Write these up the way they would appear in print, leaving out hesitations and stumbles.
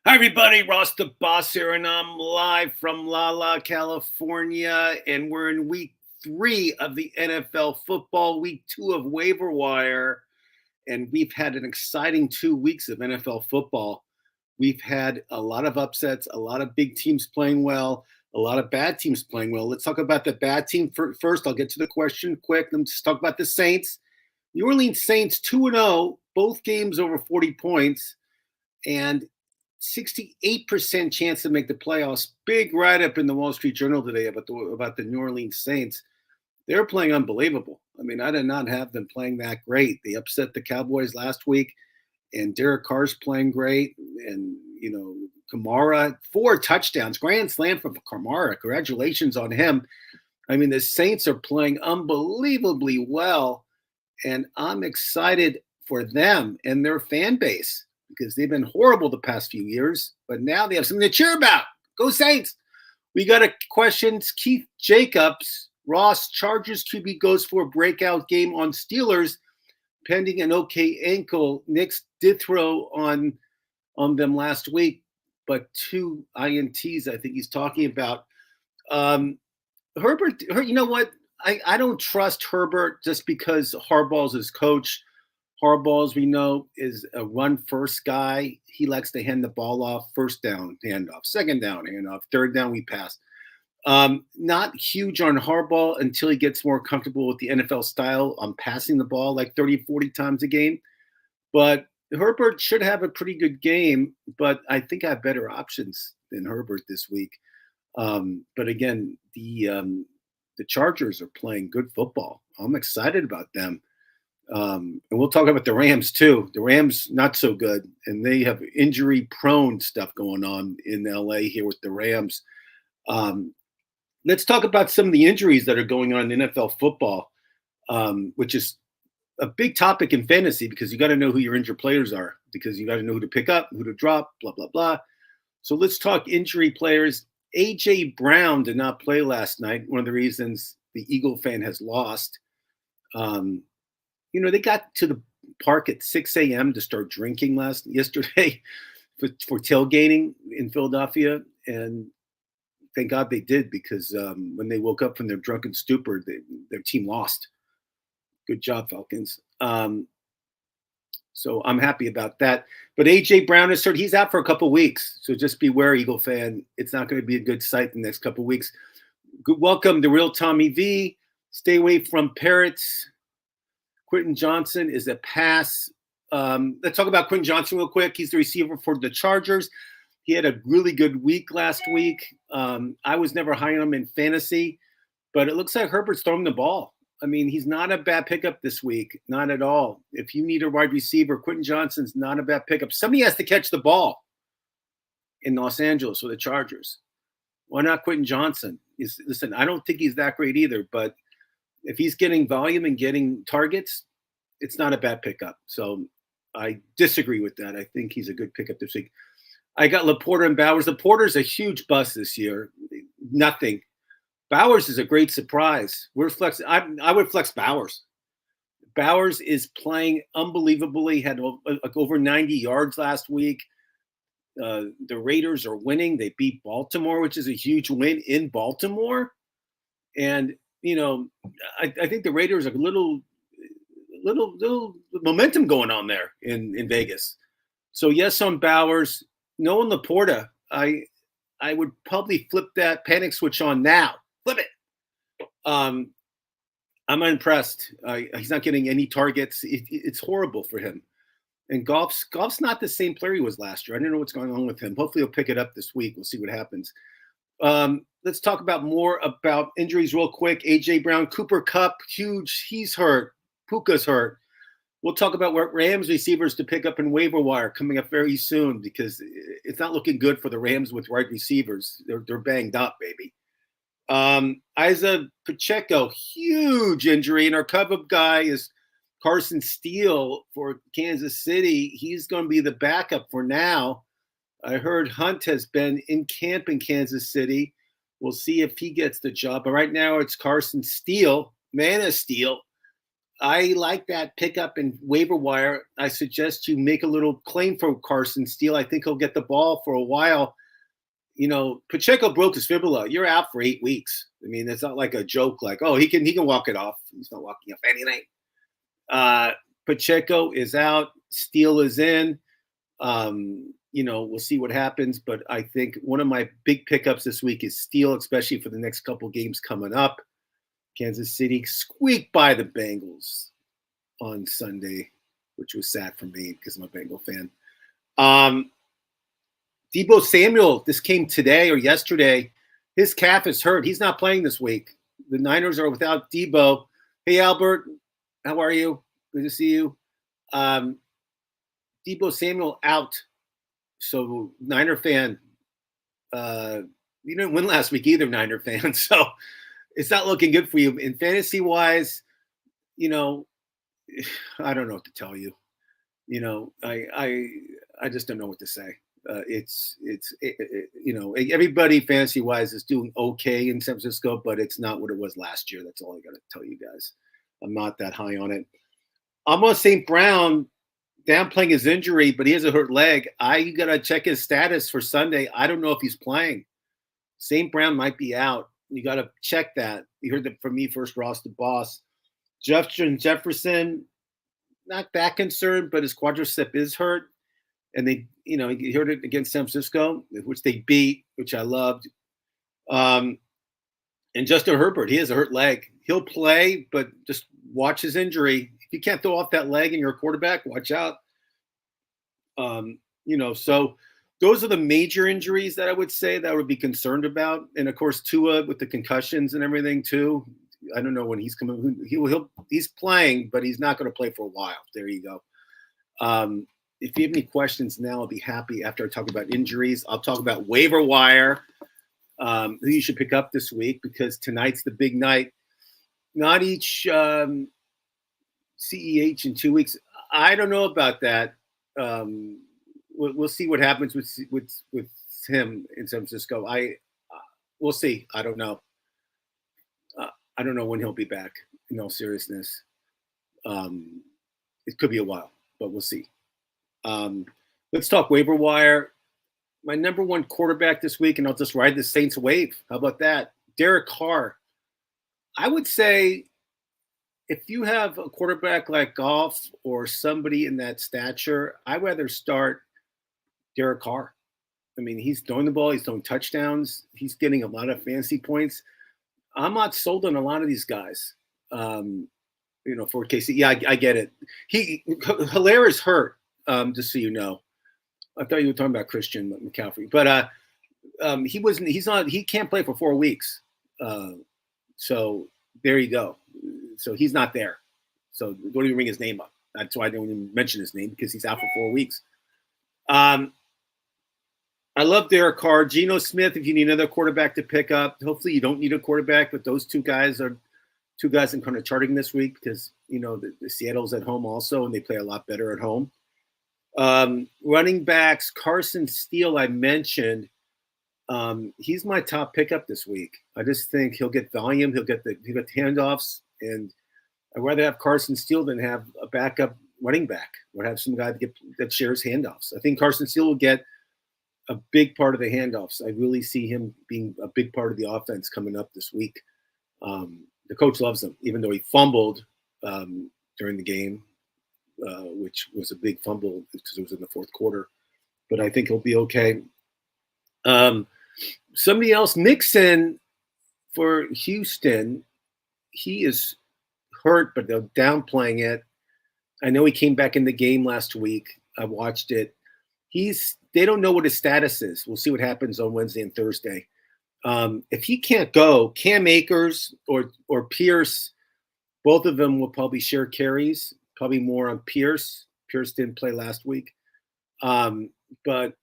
Hi, everybody. Ross the Boss here, and I'm live from La La, California. And we're in week 3 of the NFL football, week 2 of Waiver Wire. And we've had an exciting 2 weeks of NFL football. We've had a lot of upsets, a lot of big teams playing well, a lot of bad teams playing well. Let's talk about the bad team first. I'll get to the question quick. Let's just talk about the Saints. New Orleans Saints 2-0, both games over 40 points. And 68% chance to make the playoffs. Big write up in the Wall Street Journal today about the New Orleans Saints. They're playing unbelievable. I mean, I did not have them playing that great. They upset the Cowboys last week, and Derek Carr's playing great. And, Kamara, 4 touchdowns, grand slam for Kamara. Congratulations on him. I mean, the Saints are playing unbelievably well, and I'm excited for them and their fan base, because they've been horrible the past few years, but now they have something to cheer about. Go Saints! We got a questions. Keith Jacobs, Ross, Chargers QB goes for a breakout game on Steelers, pending an okay ankle. Knicks did throw on them last week, but 2 INTs I think he's talking about. Herbert, you know what? I don't trust Herbert just because Harbaugh's his coach. Harbaugh, as we know, is a run-first guy. He likes to hand the ball off. First down, handoff. Second down, handoff. Third down, we pass. Not huge on Harbaugh until he gets more comfortable with the NFL style on passing the ball like 30, 40 times a game. But Herbert should have a pretty good game, but I think I have better options than Herbert this week. But again, the Chargers are playing good football. I'm excited about them. And we'll talk about the Rams too. The Rams not so good, and they have injury-prone stuff going on in LA here with the Rams. Let's talk about some of the injuries that are going on in NFL football, which is a big topic in fantasy because you got to know who your injured players are, because you got to know who to pick up, who to drop, blah blah blah. So let's talk injury players. AJ Brown did not play last night. One of the reasons the Eagle fan has lost. They got to the park at 6 a.m. to start drinking yesterday for tailgating in Philadelphia. And thank God they did, because when they woke up from their drunken stupor, their team lost. Good job, Falcons. So I'm happy about that. But A.J. Brown is hurt. He's out for a couple of weeks. So just beware, Eagle fan. It's not going to be a good sight the next couple of weeks. Good, welcome to Real Tommy V. Stay away from parrots. Quentin Johnson is a pass. Let's talk about Quentin Johnson real quick. He's the receiver for the Chargers. He had a really good week last week. I was never high on him in fantasy, but it looks like Herbert's throwing the ball. I mean, he's not a bad pickup this week. Not at all. If you need a wide receiver, Quentin Johnson's not a bad pickup. Somebody has to catch the ball in Los Angeles with the Chargers. Why not Quentin Johnson? Listen, I don't think he's that great either, but if he's getting volume and getting targets, it's not a bad pickup. So I disagree with that. I think he's a good pickup this week. I got Laporta and Bowers. Laporta's a huge bust this year. Nothing. Bowers is a great surprise. I would flex Bowers. Bowers is playing unbelievably. Had over 90 yards last week. The Raiders are winning. They beat Baltimore, which is a huge win in Baltimore. And I think the Raiders are a little momentum going on there in Vegas. So yes, on Bowers, no on Laporta. I would probably flip that panic switch on now. Flip it. I'm unimpressed. He's not getting any targets. It's horrible for him. And Goff's not the same player he was last year. I don't know what's going on with him. Hopefully he'll pick it up this week. We'll see what happens. Let's talk about more about injuries real quick. A.J. Brown, Cooper Kupp, huge. He's hurt. Puka's hurt. We'll talk about what Rams receivers to pick up in waiver wire coming up very soon, because it's not looking good for the Rams with wide receivers. They're banged up, baby. Isaiah Pacheco, huge injury. And our cover guy is Carson Steele for Kansas City. He's going to be the backup for now. I heard Hunt has been in camp in Kansas City. We'll see if he gets the job. But right now it's Carson Steele, man of steel. I like that pickup in waiver wire. I suggest you make a little claim for Carson Steele. I think he'll get the ball for a while. Pacheco broke his fibula. You're out for 8 weeks. I mean, it's not like a joke. Like, oh, he can walk it off. He's not walking off anything. Uh, Pacheco is out. Steele is in. We'll see what happens. But I think one of my big pickups this week is Steele, especially for the next couple games coming up. Kansas City squeaked by the Bengals on Sunday, which was sad for me because I'm a Bengal fan. Deebo Samuel, this came today or yesterday. His calf is hurt. He's not playing this week. The Niners are without Deebo. Hey, Albert, how are you? Good to see you. Deebo Samuel out. So, Niner fan, you didn't win last week either, Niner fan. So, it's not looking good for you. And fantasy-wise, I don't know what to tell you. I just don't know what to say. Everybody fantasy-wise is doing okay in San Francisco, but it's not what it was last year. That's all I got to tell you guys. I'm not that high on it. Amos St. Brown downplaying his injury, but he has a hurt leg. I got to check his status for Sunday. I don't know if he's playing. St. Brown might be out. You got to check that. You heard that from me first, Ross the boss. Justin Jefferson, not that concerned, but his quadricep is hurt. And he heard it against San Francisco, which they beat, which I loved. And Justin Herbert, he has a hurt leg. He'll play, but just watch his injury. If you can't throw off that leg and you're a quarterback, watch out. So those are the major injuries that I would say that I would be concerned about. And of course, Tua with the concussions and everything too. I don't know when he's coming. He's playing, but he's not going to play for a while. There you go. If you have any questions now, I'll be happy after I talk about injuries. I'll talk about waiver wire, who you should pick up this week because tonight's the big night. Not each CEH in 2 weeks. I don't know about that. We'll see what happens with him in San Francisco. We'll see. I don't know. I don't know when he'll be back. In all seriousness, it could be a while, but we'll see. Let's talk waiver wire. My number one quarterback this week, and I'll just ride the Saints wave. How about that? Derek Carr. I would say if you have a quarterback like Goff or somebody in that stature, I'd rather start Derek Carr. I mean, he's throwing the ball. He's throwing touchdowns. He's getting a lot of fantasy points. I'm not sold on a lot of these guys. For KC. Yeah, I get it. Hilaire is hurt. Just so you know, I thought you were talking about Christian McCaffrey, but he can't play for 4 weeks. So there you go. So he's not there. So don't even ring his name up. That's why I don't even mention his name because he's out for 4 weeks. I love Derek Carr. Geno Smith, if you need another quarterback to pick up. Hopefully you don't need a quarterback, but those two guys are two guys I'm kind of charting this week because, the Seattle's at home also, and they play a lot better at home. Running backs, Carson Steele, I mentioned. He's my top pickup this week. I just think he'll get volume. He'll get handoffs, and I'd rather have Carson Steele than have a backup running back or have some guy that shares handoffs. I think Carson Steele will get a big part of the handoffs. I really see him being a big part of the offense coming up this week. The coach loves him, even though he fumbled during the game, which was a big fumble because it was in the fourth quarter. But I think he'll be okay. Somebody else, Mixon for Houston, he is hurt, but they're downplaying it. I know he came back in the game last week. I watched it. They don't know what his status is. We'll see what happens on Wednesday and Thursday. If he can't go, Cam Akers or Pierce, both of them will probably share carries, probably more on Pierce. Pierce didn't play last week. But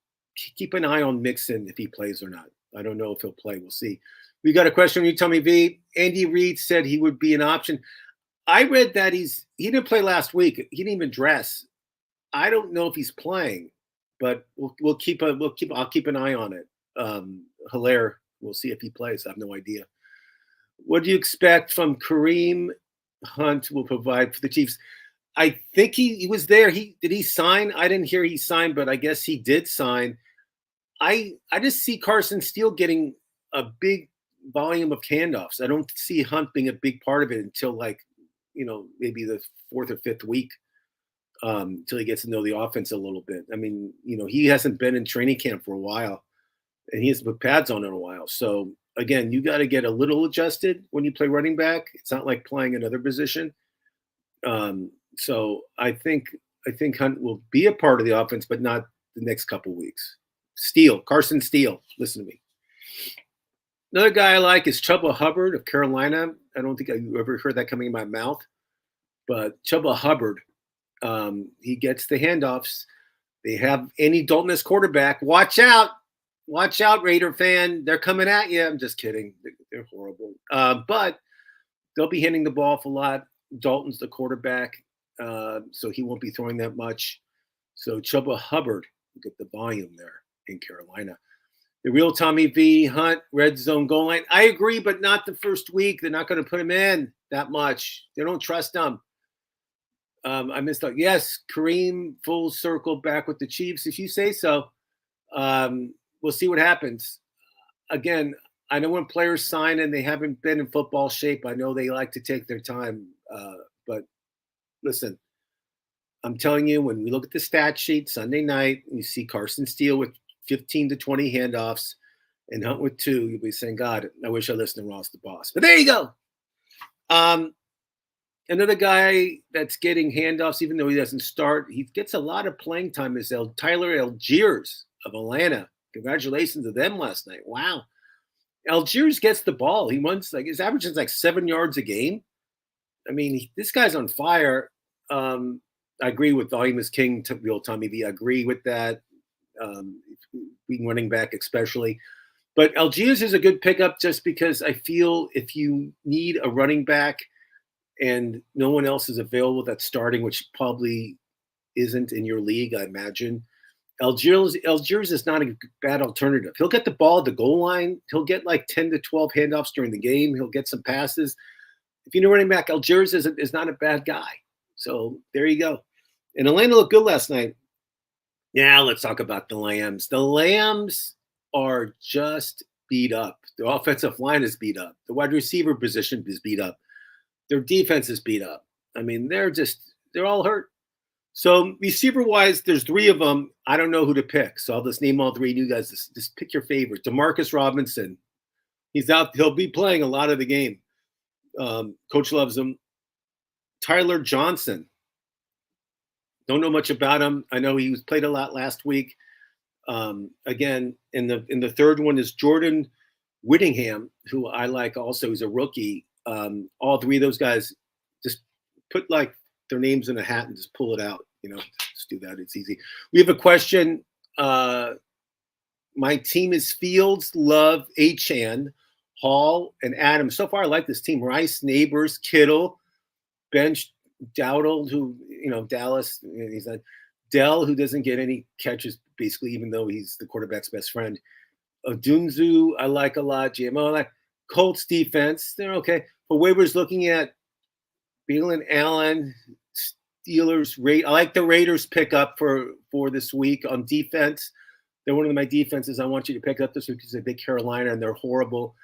keep an eye on Mixon if he plays or not. I don't know if he'll play. We'll see. We got a question from you, Tommy V. Andy Reid said he would be an option. I read that he didn't play last week. He didn't even dress. I don't know if he's playing, but I'll keep an eye on it. Hilaire, we'll see if he plays. I have no idea. What do you expect from Kareem Hunt will provide for the Chiefs. I think he was there. Did he sign? I didn't hear he signed, but I guess he did sign. I just see Carson Steele getting a big volume of handoffs. I don't see Hunt being a big part of it until maybe the fourth or fifth week, until he gets to know the offense a little bit. I mean, he hasn't been in training camp for a while, and he hasn't put pads on in a while. So again, you got to get a little adjusted when you play running back. It's not like playing another position. So I think Hunt will be a part of the offense, but not the next couple weeks. Carson Steele, listen to me. Another guy I like is Chuba Hubbard of Carolina. I don't think I've ever heard that coming in my mouth, but Chuba Hubbard, he gets the handoffs. They have Andy Dalton as quarterback. Watch out, Raider fan. They're coming at you. I'm just kidding. They're horrible. But they'll be handing the ball off a lot. Dalton's the quarterback, so he won't be throwing that much. So Chuba Hubbard will get the volume there in Carolina. The real Tommy V, Hunt, red zone goal line. I agree, but not the first week. They're not going to put him in that much. They don't trust him. I missed out. Yes, Kareem, full circle back with the Chiefs, if you say so. We'll see what happens. Again, I know when players sign and they haven't been in football shape, I know they like to take their time. But listen, I'm telling you, when we look at the stat sheet Sunday night, you see Carson Steele with 15 to 20 handoffs and Hunt with 2, you'll be saying, God, I wish I listened to Ross the Boss. But there you go. Another guy that's getting handoffs, even though he doesn't start, he gets a lot of playing time, is Tyler Algiers of Atlanta. Congratulations to them last night. Wow. Algiers gets the ball. He runs his average is 7 yards a game. I mean, this guy's on fire. I agree with volume is king, the old Tommy V. I agree with that. Being running back especially. But Algiers is a good pickup just because I feel if you need a running back and no one else is available that's starting, which probably isn't in your league, I imagine, Algiers is not a bad alternative. He'll get the ball at the goal line. He'll get 10 to 12 handoffs during the game. He'll get some passes. If you know running back, Algiers is not a bad guy. So there you go. And Atlanta looked good last night. Now let's talk about the Lambs. The Lambs are just beat up. The offensive line is beat up. The wide receiver position is beat up. Their defense is beat up. I mean, they're all hurt. So receiver-wise, there's 3 of them. I don't know who to pick. So I'll just name all 3. You guys just pick your favorite. Demarcus Robinson. He's out. He'll be playing a lot of the game. Coach loves him. Tyler Johnson. Don't know much about him. I know he was played a lot last week. Again, in the third one is Jordan Whittingham, who I like also. He's a rookie. All 3 of those guys, just put their names in a hat and just pull it out. Just do that. It's easy. We have a question. My team is Fields, Love, Achane, Hall, and Adams. So far, I like this team. Rice, Neighbors, Kittle, bench Dowdle, who, Dallas, he's not. Dell, who doesn't get any catches, basically, even though he's the quarterback's best friend. Odunzu, I like a lot. GMO, I like. Colts defense, they're okay. But Waiver's looking at Balin Allen, Steelers. I like the Raiders pickup for this week on defense. They're one of my defenses I want you to pick up this week because they're big Carolina and they're horrible.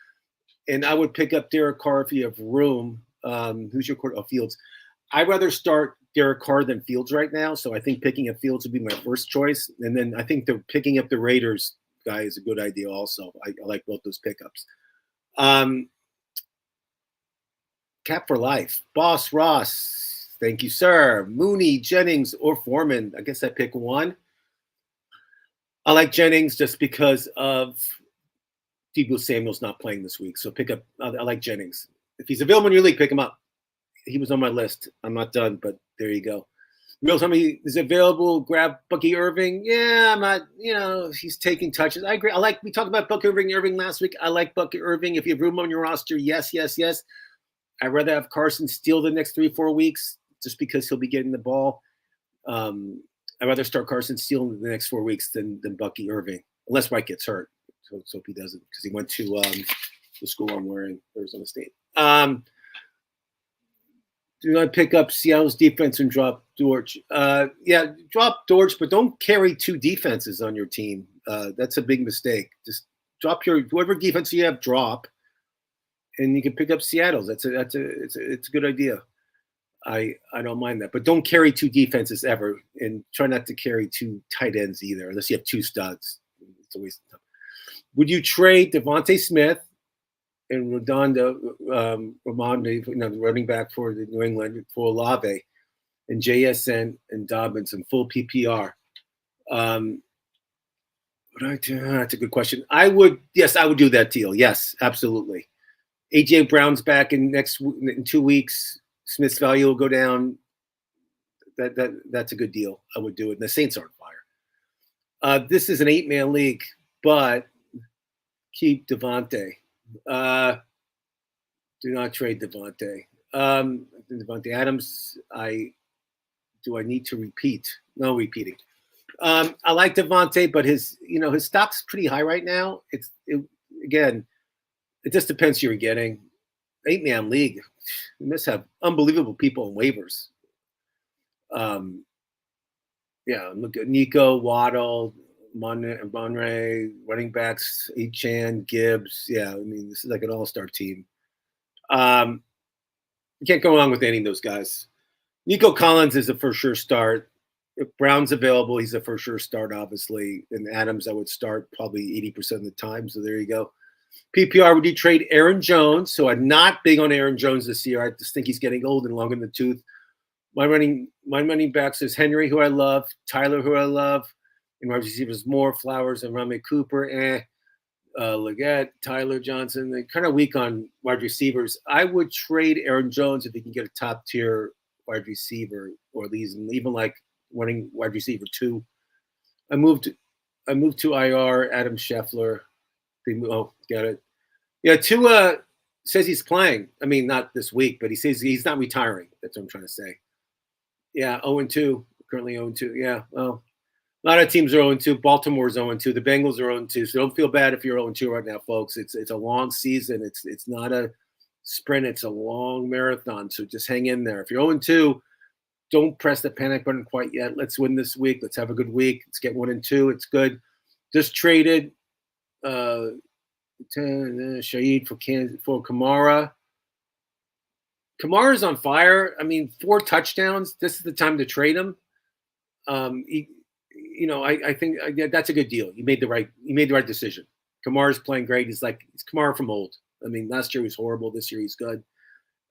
And I would pick up Derek Carr if you have room. Who's your quarterback? Fields. I'd rather start Derek Carr than Fields right now. So I think picking up Fields would be my first choice. And then I think picking up the Raiders guy is a good idea also. I like both those pickups. Cap for life. Boss Ross. Thank you, sir. Mooney, Jennings, or Foreman. I guess I pick one. I like Jennings just because of Deebo Samuel's not playing this week. So pick up. I like Jennings. If he's available in your league, pick him up. He was on my list. I'm not done, but there you go. Real time is available. Grab Bucky Irving. Yeah, I'm not. He's taking touches. I agree. We talked about Bucky Irving last week. I like Bucky Irving. If you have room on your roster, yes. I'd rather have Carson Steele the next 3-4 weeks just because he'll be getting the ball. I'd rather start Carson Steele in the next 4 weeks than Bucky Irving, unless White gets hurt. So hope he doesn't, because he went to the school I'm wearing, Arizona State. Do not pick up Seattle's defense and drop Dortch. Yeah, drop Dortch, but don't carry two defenses on your team. That's a big mistake. Just drop your whoever defense you have, drop, and you can pick up Seattle's. It's a good idea. I don't mind that, but don't carry two defenses ever, and try not to carry two tight ends either, unless you have two studs. It's a waste of time. Would you trade Devontae Smith and Ramondo, the running back for the New England, for Olave and JSN and Dobbins and full PPR? Would I do? That's a good question. I would. Yes, I would do that deal. Yes, absolutely. AJ Brown's back in 2 weeks. Smith's value will go down. That's a good deal. I would do it. And the Saints are on fire. This is an 8-man league, but keep Devontae. Do not trade Devontae. Devontae Adams. Do I need to repeat? No repeating. I like Devontae, but his stock's pretty high right now. Again, it just depends who you're getting. 8-man league. You must have unbelievable people in waivers. Yeah, look at Nico, Waddle, Monray, running backs, Echan, Gibbs. Yeah, I mean, this is like an all-star team. You can't go wrong with any of those guys. Nico Collins is a for sure start. If Brown's available, he's a for sure start, obviously. And Adams, I would start probably 80% of the time. So there you go. PPR, would you trade Aaron Jones? So I'm not big on Aaron Jones this year. I just think he's getting old and long in the tooth. My running backs is Henry, who I love, Tyler, who I love, and wide receivers Moore, Flowers, and Ramey Cooper. Leggett, Tyler Johnson. They're kind of weak on wide receivers. I would trade Aaron Jones if he can get a top tier wide receiver, or at least even like running wide receiver 2. I moved to IR. Adam Scheffler. Got it. Yeah, Tua says he's playing. I mean, not this week, but he says he's not retiring. That's what I'm trying to say. Yeah, 0-2. Currently 0-2. Yeah, well, a lot of teams are 0-2. Baltimore's 0-2. The Bengals are 0-2. So don't feel bad if you're 0-2 right now, folks. It's a long season. It's not a sprint. It's a long marathon. So just hang in there. If you're 0-2, don't press the panic button quite yet. Let's win this week. Let's have a good week. Let's get 1-2. It's good. Just traded Shaheed for Kamara. Kamara's on fire. I mean, 4 touchdowns. This is the time to trade him. I think that's a good deal. You made the right decision. Kamara's playing great. He's Kamara from old. I mean, last year he was horrible. This year he's good.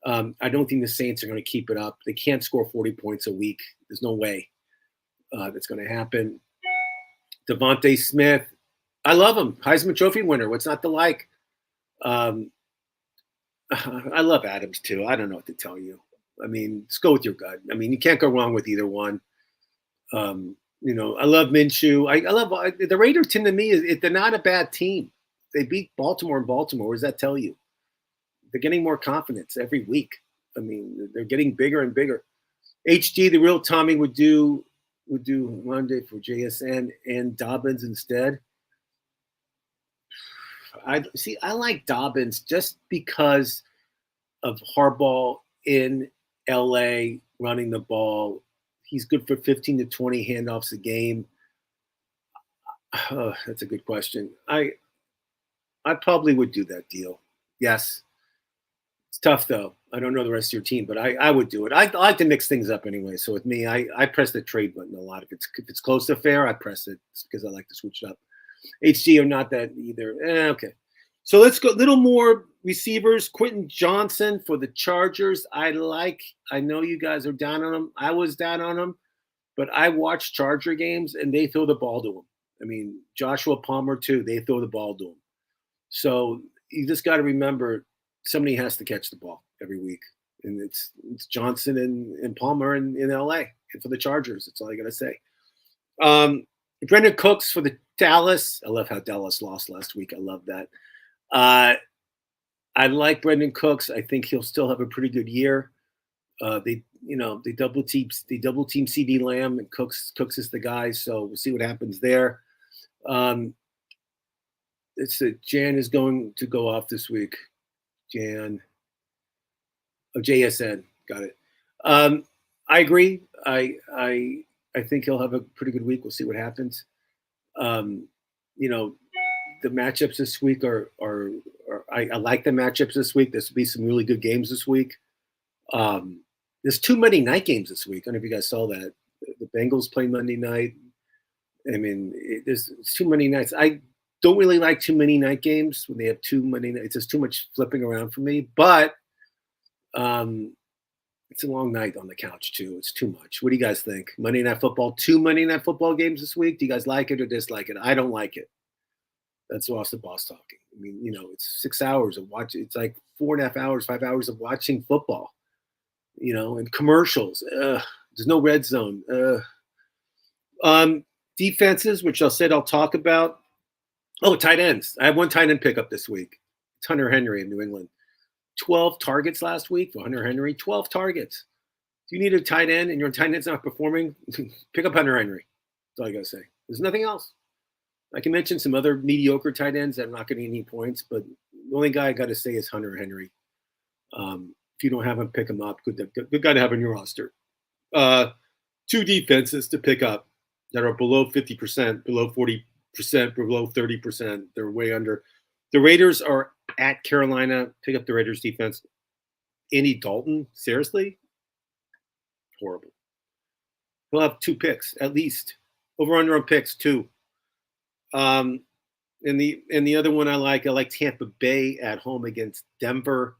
I don't think the Saints are going to keep it up. They can't score 40 points a week. There's no way that's going to happen. Devontae Smith. I love him. Heisman Trophy winner. What's not to like? I love Adams too. I don't know what to tell you. I mean, just go with your gut. I mean, you can't go wrong with either one. I love Minshew. I love the Raiders. To me, they're not a bad team. They beat Baltimore in Baltimore. What does that tell you? They're getting more confidence every week. I mean, they're getting bigger and bigger. HD, the real Tommy would do Monday for JSN and Dobbins instead. I like Dobbins just because of Harbaugh in LA running the ball. He's good for 15 to 20 handoffs a game. That's a good question. I probably would do that deal. Yes. It's tough, though. I don't know the rest of your team, but I would do it. I like to mix things up anyway. So with me, I press the trade button a lot. If it's close to fair, I press it because I like to switch it up. HG are not that either. Okay. So let's go a little more receivers. Quentin Johnson for the Chargers. I know you guys are down on him. I was down on him, but I watch Charger games and they throw the ball to him. I mean, Joshua Palmer too. They throw the ball to him. So you just got to remember somebody has to catch the ball every week. And it's Johnson and Palmer in LA and for the Chargers. That's all I got to say. Brendan Cooks for the Dallas. I love how Dallas lost last week. I love that. I like Brendan Cooks. I think he'll still have a pretty good year. They double team CD Lamb, and Cooks is the guy. So we'll see what happens there. Jan is going to go off this week. JSN. Got it. I agree. I think he'll have a pretty good week. We'll see what happens. Um, you know, the matchups this week I like the matchups this week. There's be some really good games this week. Um, there's too many night games this week. I don't know if you guys saw that. The Bengals play Monday night. I mean, there's too many nights. I don't really like too many night games when they have too many. It's just too much flipping around for me. But um, it's a long night on the couch too. It's too much. What do you guys think? Monday Night Football, 2 Monday Night Football games this week. Do you guys like it or dislike it? I don't like it. That's Ross the Boss talking. I mean, it's 6 hours of watching. It's like 4.5 hours, 5 hours of watching football. And commercials. There's no red zone. Defenses, which I'll talk about. Oh, tight ends. I have one tight end pickup this week. It's Hunter Henry in New England. 12 targets last week for Hunter Henry. 12 targets. If you need a tight end and your tight end's not performing, pick up Hunter Henry. That's all I got to say. There's nothing else. I can mention some other mediocre tight ends that are not getting any points, but the only guy I got to say is Hunter Henry. If you don't have him, pick him up. Good guy to have on your roster. Two defenses to pick up that are below 50%, below 40%, below 30%. They're way under. The Raiders are at Carolina. Pick up the Raiders defense. Andy Dalton, seriously? Horrible. He'll have 2 picks at least. Over under on picks, 2. And the other one I like Tampa Bay at home against Denver.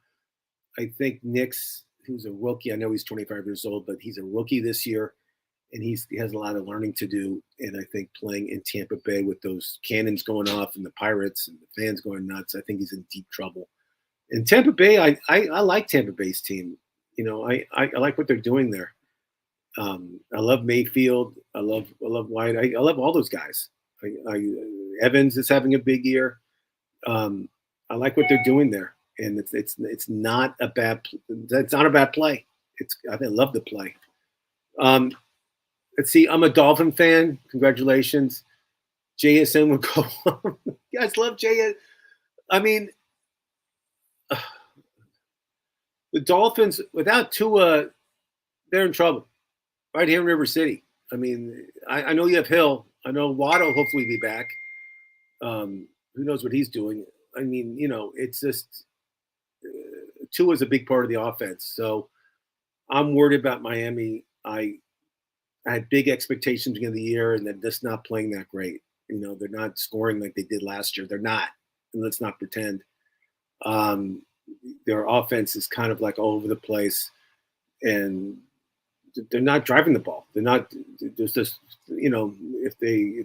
I think Nick's, who's a rookie, I know he's 25 years old, but he's a rookie this year, and he has a lot of learning to do. And I think playing in Tampa Bay with those cannons going off and the Pirates and the fans going nuts, I think he's in deep trouble. And Tampa Bay, I like Tampa Bay's team. I like what they're doing there. I love Mayfield. I love White. I love all those guys. Evans is having a big year. I like what they're doing there, and it's not a bad play. I love the play. Let's see. I'm a Dolphin fan. Congratulations, JSN would go on. You guys love JSN. I mean, the Dolphins without Tua, they're in trouble. Right here in River City. I mean, I know you have Hill. I know Waddle hopefully be back. Who knows what he's doing? I mean, it's just Tua is a big part of the offense. So I'm worried about Miami. I had big expectations beginning of the year, and they're just not playing that great. They're not scoring like they did last year. They're not. And let's not pretend. Their offense is kind of like all over the place, and they're not driving the ball. They're not. There's just if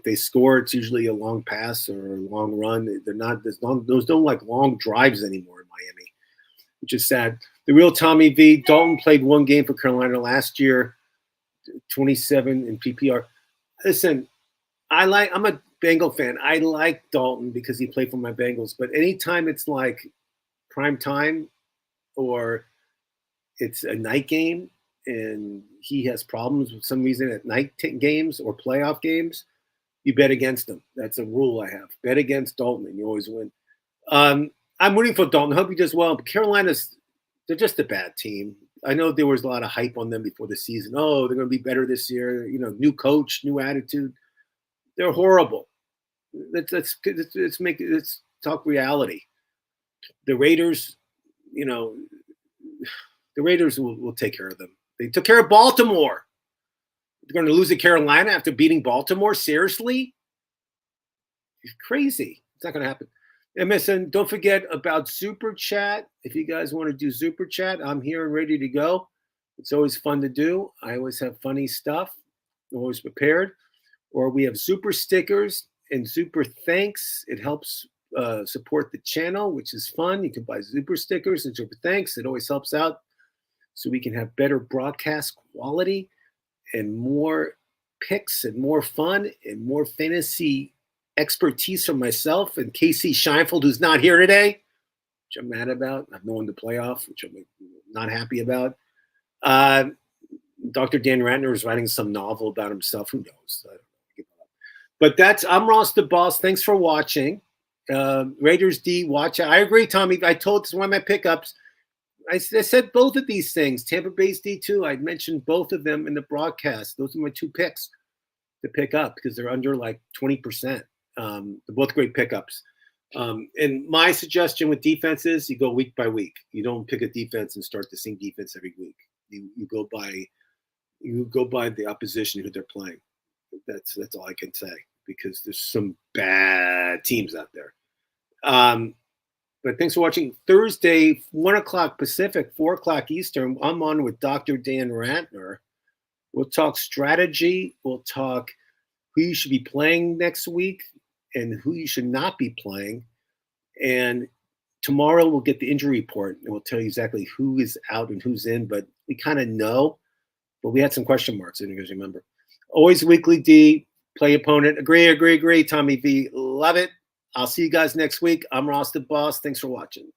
they score, it's usually a long pass or a long run. They're not. Those don't like long drives anymore in Miami, which is sad. The real Tommy V. Dalton played 1 game for Carolina last year, 27 in PPR. Listen, I'm a Bengal fan. I like Dalton because he played for my Bengals. But anytime it's like prime time or it's a night game, and he has problems with some reason at night games or playoff games, you bet against him. That's a rule I have. Bet against Dalton, and you always win. I'm rooting for Dalton. I hope he does well. But Carolina's, they're just a bad team. I know there was a lot of hype on them before the season. Oh, they're going to be better this year. New coach, new attitude. They're horrible. Let's talk reality. The Raiders, the Raiders will take care of them. They took care of Baltimore. They're going to lose to Carolina after beating Baltimore? Seriously? It's crazy. It's not going to happen. MSN, don't forget about Super Chat. If you guys want to do Super Chat, I'm here and ready to go. It's always fun to do. I always have funny stuff. I'm always prepared. Or we have Super Stickers and Super Thanks. It helps support the channel, which is fun. You can buy Super Stickers and Super Thanks. It always helps out, so we can have better broadcast quality and more picks and more fun and more fantasy expertise from myself and Casey Scheinfeld, who's not here today, which I'm mad about. I have no one to play off, which I'm not happy about. Dr. Dan Ratner is writing some novel about himself. Who knows? I don't know. But I'm Ross the Boss. Thanks for watching. Raiders D, watch out. I agree, Tommy. I told this one of my pickups. I said both of these things. Tampa Bay's D2. I mentioned both of them in the broadcast. Those are my two picks to pick up because they're under like 20%. They're both great pickups. And my suggestion with defense is you go week by week. You don't pick a defense and start the same defense every week. You go by the opposition who they're playing. That's all I can say because there's some bad teams out there. But thanks for watching. Thursday, 1 o'clock Pacific, 4 o'clock Eastern. I'm on with Dr. Dan Rantner. We'll talk strategy. We'll talk who you should be playing next week and who you should not be playing. And tomorrow we'll get the injury report and we'll tell you exactly who is out and who's in. But we kind of know, but we had some question marks. I don't guys remember. Always weekly D, play opponent. Agree. Tommy V, love it. I'll see you guys next week. I'm Ross the Boss. Thanks for watching.